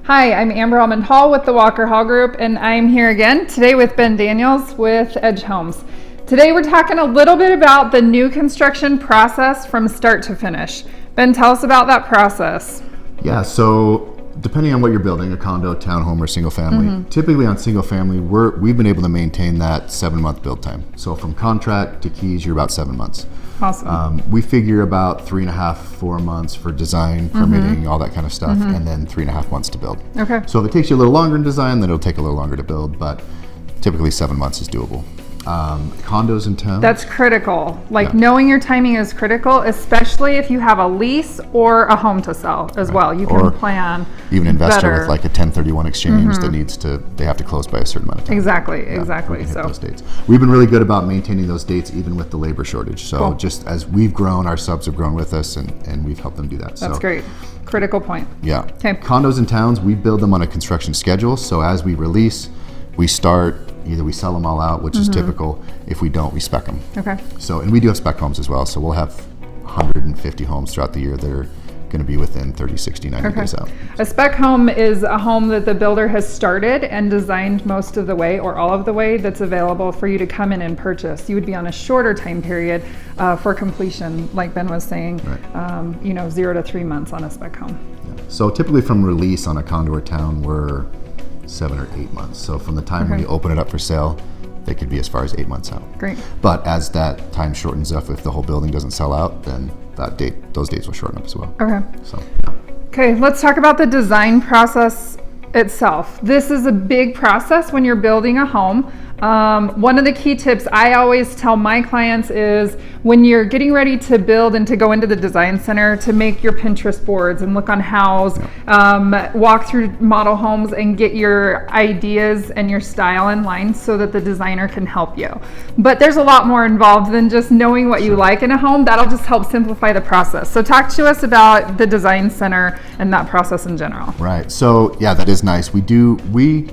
Hi, I'm Amber Almond Hall with the Walker Hall Group, and I'm here again today with Ben Daniels with Edge Homes. Today we're talking a little bit about the new construction process from start to finish. Ben, tell us about that process. Yeah, so depending on what you're building, a condo, townhome, or single family, typically on single family, we've been able to maintain that 7-month build time. So from contract to keys, you're about 7 months. Awesome. We figure about 3.5, 4 months for design, permitting, all that kind of stuff, and then 3.5 months to build. Okay. So if it takes you a little longer in design, then it'll take a little longer to build, but typically 7 months is doable. Condos in town. That's critical. Like Yeah. knowing your timing is critical, especially if you have a lease or a home to sell as well. You can Or plan even investor better. with like a 1031 exchange that they have to close by a certain amount of time. Exactly, Yeah, exactly. we can hit So those dates. We've been really good about maintaining those dates even with the labor shortage. So Cool. just as we've grown, our subs have grown with us, and we've helped them do that. that's So great. Critical point. yeah. Okay. Condos in towns, we build them on a construction schedule. So as we release, we start, either we sell them all out, which is typical. If we don't, we spec them. Okay. So, and we do have spec homes as well. So we'll have 150 homes throughout the year that are going to be within 30, 60, 90 Okay. days out. A spec home is a home that the builder has started and designed most of the way or all of the way that's available for you to come in and purchase. You would be on a shorter time period for completion, like Ben was saying, Right. 0 to 3 months on a spec home. So typically from release on a condo or town, we're 7 or 8 months. So from the time when Okay. you open it up for sale, they could be as far as 8 months out. Great. But as that time shortens up, if the whole building doesn't sell out, then those dates will shorten up as well. Okay. So yeah. Okay, let's talk about the design process itself. This is a big process when you're building a home. One of the key tips I always tell my clients is when you're getting ready to build and to go into the design center, to make your Pinterest boards and look on Houzz, walk through model homes and get your ideas and your style in line so that the designer can help you. But there's a lot more involved than just knowing what you like in a home. That'll just help simplify the process. So talk to us about the design center and that process in general. Right. So yeah, that is nice. We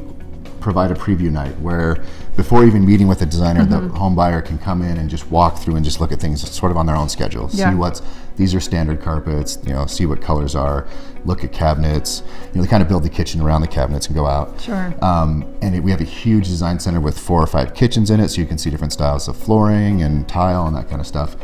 provide a preview night where before even meeting with the designer, the home buyer can come in and just walk through and just look at things sort of on their own schedule. Yeah. See these are standard carpets, see what colors are, look at cabinets, they kind of build the kitchen around the cabinets and go out. Sure. We have a huge design center with 4 or 5 kitchens in it, so you can see different styles of flooring and tile and that kind of stuff.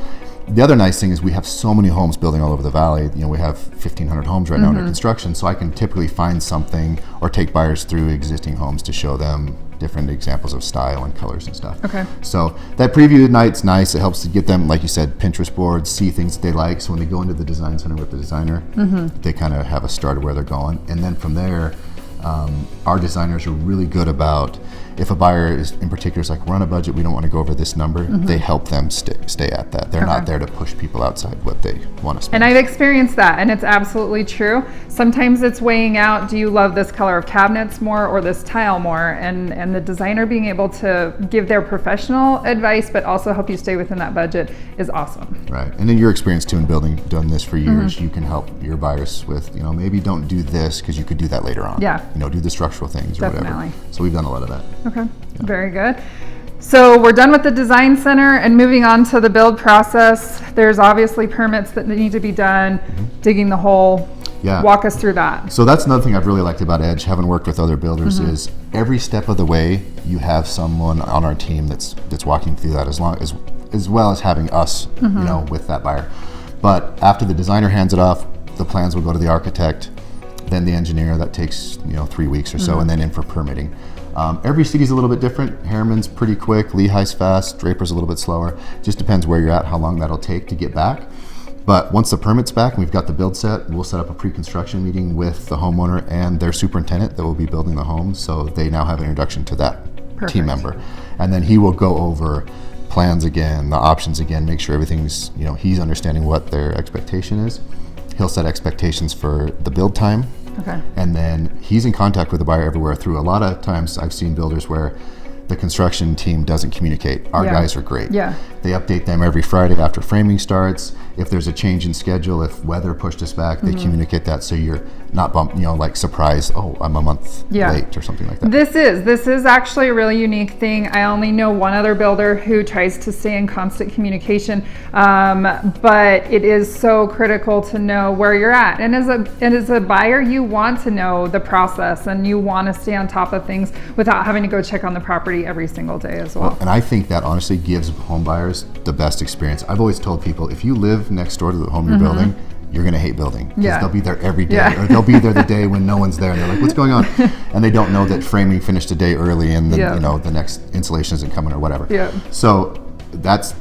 The other nice thing is we have so many homes building all over the valley. We have 1,500 homes right now under construction, so I can typically find something or take buyers through existing homes to show them different examples of style and colors and stuff. Okay. So that preview night's nice. It helps to get them, like you said, Pinterest boards, see things that they like. So when they go into the design center with the designer, they kind of have a start of where they're going. And then from there, our designers are really good about, if a buyer is in particular is like, we're on a budget, we don't want to go over this number, they help them stay at that. They're not there to push people outside what they want to spend. And I've experienced that, and it's absolutely true. Sometimes it's weighing out, do you love this color of cabinets more or this tile more? And the designer being able to give their professional advice, but also help you stay within that budget is awesome. Right. And in your experience too in building, done this for years, you can help your buyers with, maybe don't do this because you could do that later on. Yeah. Do the structural things or Definitely. whatever. So we've done a lot of that. Okay, very good. So we're done with the design center and moving on to the build process. There's obviously permits that need to be done, digging the hole. Yeah. Walk us through that. So that's another thing I've really liked about Edge, having worked with other builders, is every step of the way you have someone on our team that's walking through that, as well as having us, with that buyer. But after the designer hands it off, the plans will go to the architect, then the engineer. That takes 3 weeks or so, and then in for permitting. Every city's a little bit different. Harriman's pretty quick, Lehigh's fast, Draper's a little bit slower. Just depends where you're at, how long that'll take to get back. But once the permit's back and we've got the build set, we'll set up a pre-construction meeting with the homeowner and their superintendent that will be building the home, so they now have an introduction to that team member. And then he will go over plans again, the options again, make sure everything's, he's understanding what their expectation is. He'll set expectations for the build time. Okay. And then he's in contact with the buyer everywhere through. A lot of times I've seen builders where the construction team doesn't communicate. Our Yeah. guys are great. Yeah. They update them every Friday after framing starts. If there's a change in schedule, if weather pushed us back, they communicate that, so you're not like surprised, oh, I'm a month Yeah. late or something like that. This is actually a really unique thing. I only know one other builder who tries to stay in constant communication, but it is so critical to know where you're at. And as a buyer, you want to know the process, and you want to stay on top of things without having to go check on the property every single day as well. And I think that honestly gives home buyers the best experience. I've always told people, if you live next door to the home you're building, you're going to hate building, because Yeah. they'll be there every day, Yeah. or they'll be there the day when no one's there, and they're like, what's going on? And they don't know that framing finished a day early, and then Yeah. the next insulation isn't coming or whatever. Yeah. So that's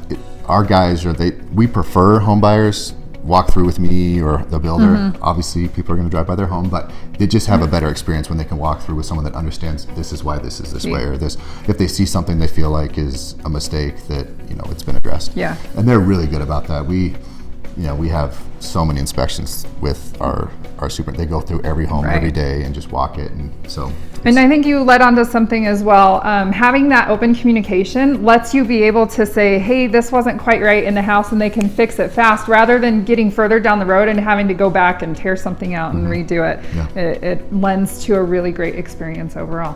our guys we prefer home buyers walk through with me or the builder. Obviously people are going to drive by their home, but they just have a better experience when they can walk through with someone that understands this is why this is this way, or this, if they see something they feel like is a mistake, that it's been addressed. Yeah. And they're really good about that. We have so many inspections with our super. They go through every home Right. every day and just walk it, and so. And I think you led onto something as well. Having that open communication lets you be able to say, hey, this wasn't quite right in the house, and they can fix it fast, rather than getting further down the road and having to go back and tear something out and redo it. Yeah. It lends to a really great experience overall.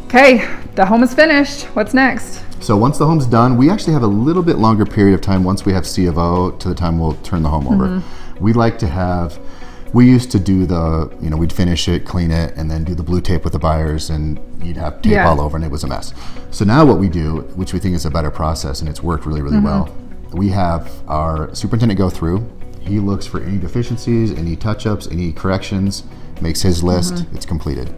Okay, the home is finished. What's next? So once the home's done, we actually have a little bit longer period of time once we have C of O to the time we'll turn the home over. We used to do we'd finish it, clean it, and then do the blue tape with the buyers, and you'd have tape Yeah. all over, and it was a mess. So now what we do, which we think is a better process, and it's worked really, really well, we have our superintendent go through. He looks for any deficiencies, any touch-ups, any corrections, makes his list, it's completed.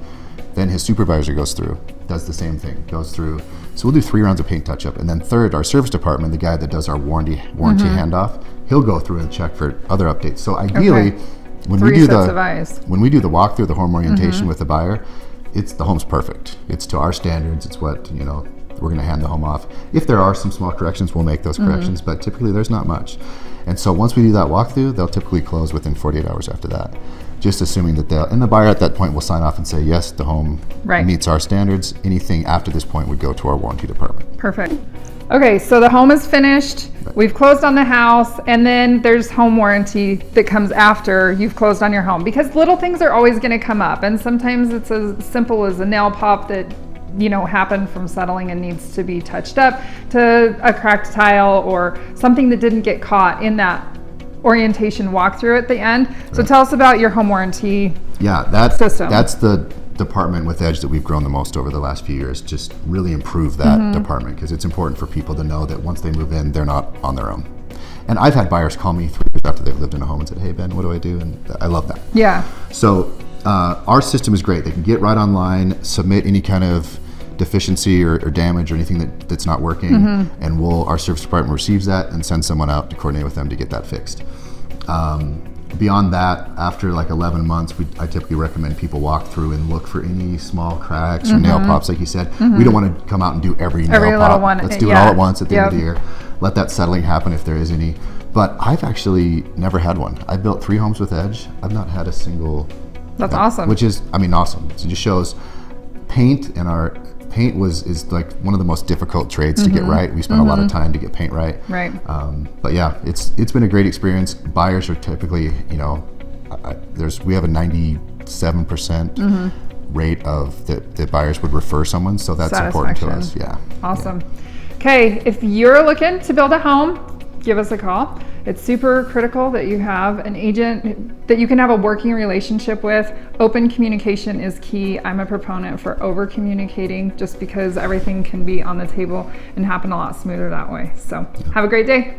Then his supervisor goes through, does the same thing, goes through. So we'll do 3 rounds of paint touch-up. And then third, our service department, the guy that does our warranty handoff, he'll go through and check for other updates. So ideally, Okay. when 3 we do sets of eyes. when we do the walkthrough, the home orientation with the buyer, the home's perfect. It's to our standards. It's what, we're going to hand the home off. If there are some small corrections, we'll make those corrections, but typically there's not much. And so once we do that walkthrough, they'll typically close within 48 hours after that. Just assuming that and the buyer at that point will sign off and say, yes, the home Right. meets our standards. Anything after this point would go to our warranty department. Perfect. Okay, so the home is finished. We've closed on the house, and then there's home warranty that comes after you've closed on your home, because little things are always going to come up, and sometimes it's as simple as a nail pop that happened from settling and needs to be touched up, to a cracked tile or something that didn't get caught in that orientation walkthrough at the end. So tell us about your home warranty. Yeah, System. that's the department with Edge that we've grown the most over the last few years. Just really improve that department, because it's important for people to know that once they move in, they're not on their own. And I've had buyers call me 3 years after they've lived in a home and said, hey, Ben, what do I do? And I love that. Yeah. So our system is great. They can get right online, submit any kind of deficiency or damage or anything that's not working, and our service department receives that and sends someone out to coordinate with them to get that fixed. Beyond that, after like 11 months, I typically recommend people walk through and look for any small cracks or nail pops, like you said. We don't want to come out and do every nail little pop. one. Let's do it Yeah. all at once at the end of Yep. the year. Let that settling happen if there is any. But I've actually never had one. I built 3 homes with Edge. I've not had a single. That's awesome. Which is, awesome. It just shows paint, and our paint is like one of the most difficult trades to get right. We spent a lot of time to get paint right. Right. But yeah, it's been a great experience. Buyers are typically, we have a 97% rate of that buyers would refer someone, so that's important to us. Yeah. Awesome. Okay, if you're looking to build a home, give us a call. It's super critical that you have an agent that you can have a working relationship with. Open communication is key. I'm a proponent for over communicating, just because everything can be on the table and happen a lot smoother that way. So have a great day.